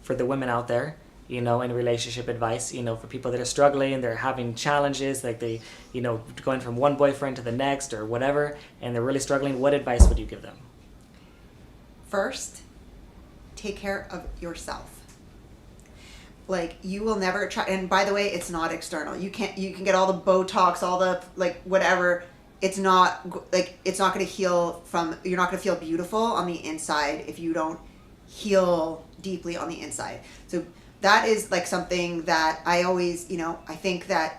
for the women out there, you know, in relationship advice, you know, for people that are struggling, they're having challenges, like they, you know, going from one boyfriend to the next or whatever, and they're really struggling, what advice would you give them? First, take care of yourself. Like, you will never try, and by the way, it's not external. You can get all the Botox, all the, like, whatever. It's not going to heal you're not going to feel beautiful on the inside if you don't heal deeply on the inside. So that is like something that I always, you know, I think that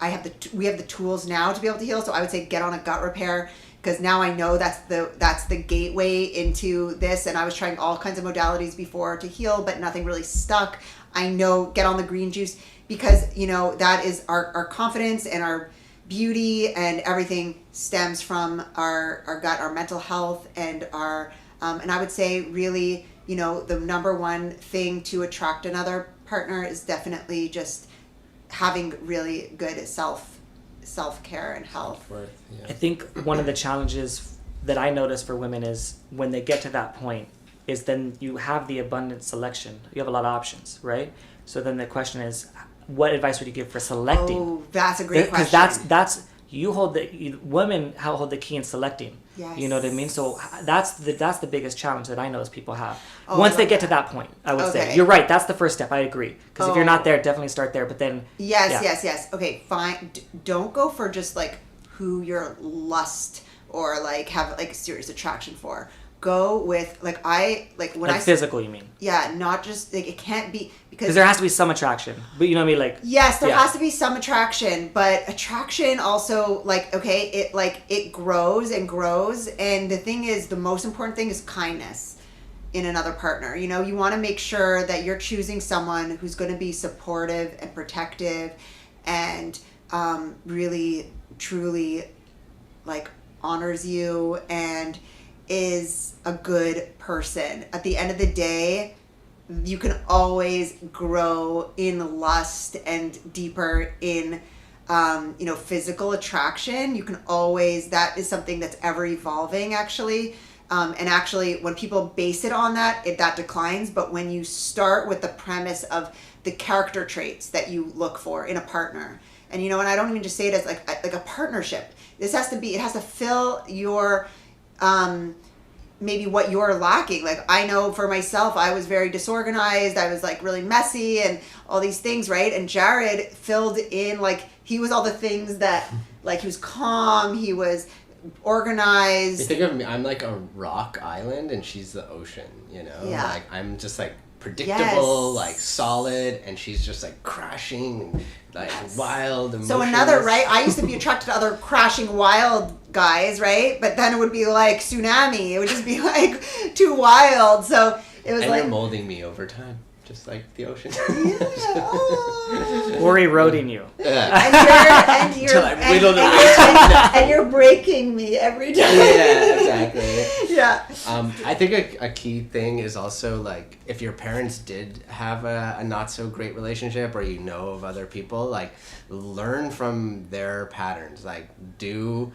we have the tools now to be able to heal. So I would say get on a gut repair, because now I know that's the gateway into this. And I was trying all kinds of modalities before to heal, but nothing really stuck. I know, get on the green juice, because, you know, that is our confidence and our beauty, and everything stems from our gut, our mental health, and our, and I would say really, you know, the number one thing to attract another partner is definitely just having really good self-care and health. Yeah. I think one of the challenges that I notice for women is when they get to that point is then you have the abundant selection. You have a lot of options, right? So then the question is, what advice would you give for selecting? Oh, that's a great question. Because that's women hold the key in selecting. Yes. You know what I mean? So that's the biggest challenge that I know is people have. Once they get to that point, I would say. You're right, that's the first step, I agree. Because if you're not there, definitely start there, but then... Yes. Okay, fine. Don't go for just, like, who you're lust or, like, have, like, serious attraction for. Go with, like, physical, you mean? Yeah, not just, like, it can't be, because there has to be some attraction, but you know what I mean, like... Yes, there has to be some attraction, but attraction also, like, okay, it grows and grows, and the thing is, the most important thing is kindness in another partner. You know, you want to make sure that you're choosing someone who's going to be supportive and protective and really, truly, like, honors you and is a good person. At the end of the day, you can always grow in lust and deeper in, you know, physical attraction. You can always, that is something that's ever evolving, actually. And actually, when people base it on that, that declines. But when you start with the premise of the character traits that you look for in a partner, and, you know, and I don't even just say it as like a partnership. It has to fill your, maybe what you're lacking. Like, I know for myself, I was very disorganized. I was, like, really messy and all these things, right? And Jared filled in, like, he was all the things that, like, he was calm, he was organized. You think of me, I'm like a rock island and she's the ocean, you know? Yeah. Like, I'm just, like, predictable, like, solid, and she's just, like, crashing, like, wild emotions. So another, right? I used to be attracted to other crashing wild guys, right? But then it would be like tsunami. It would just be like too wild. So it was, and like, you're molding me over time, just like the ocean. Yeah. Oh. Or eroding you. And you're breaking me every time. Yeah, exactly. Yeah. I think a key thing is also, like, if your parents did have a not so great relationship, or you know of other people, like, learn from their patterns. Like, do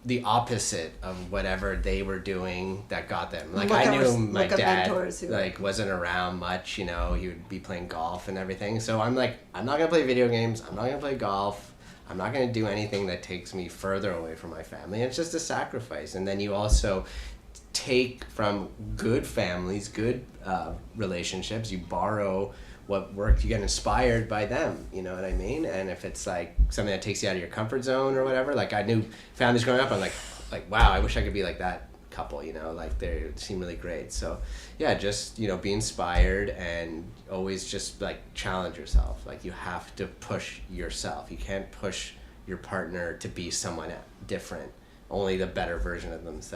the opposite of whatever they were doing that got them. Like, I knew my dad, like, wasn't around much, you know, he would be playing golf and everything. So I'm like, I'm not going to play video games. I'm not going to play golf. I'm not going to do anything that takes me further away from my family. It's just a sacrifice. And then you also take from good families, good relationships, you borrow what worked, you get inspired by them, you know what I mean? And if it's like something that takes you out of your comfort zone or whatever, like, I knew families growing up, I'm like, wow, I wish I could be like that couple, you know, like, they seem really great. So yeah, just, you know, be inspired and always just, like, challenge yourself. Like, you have to push yourself. You can't push your partner to be someone different, only the better version of themselves.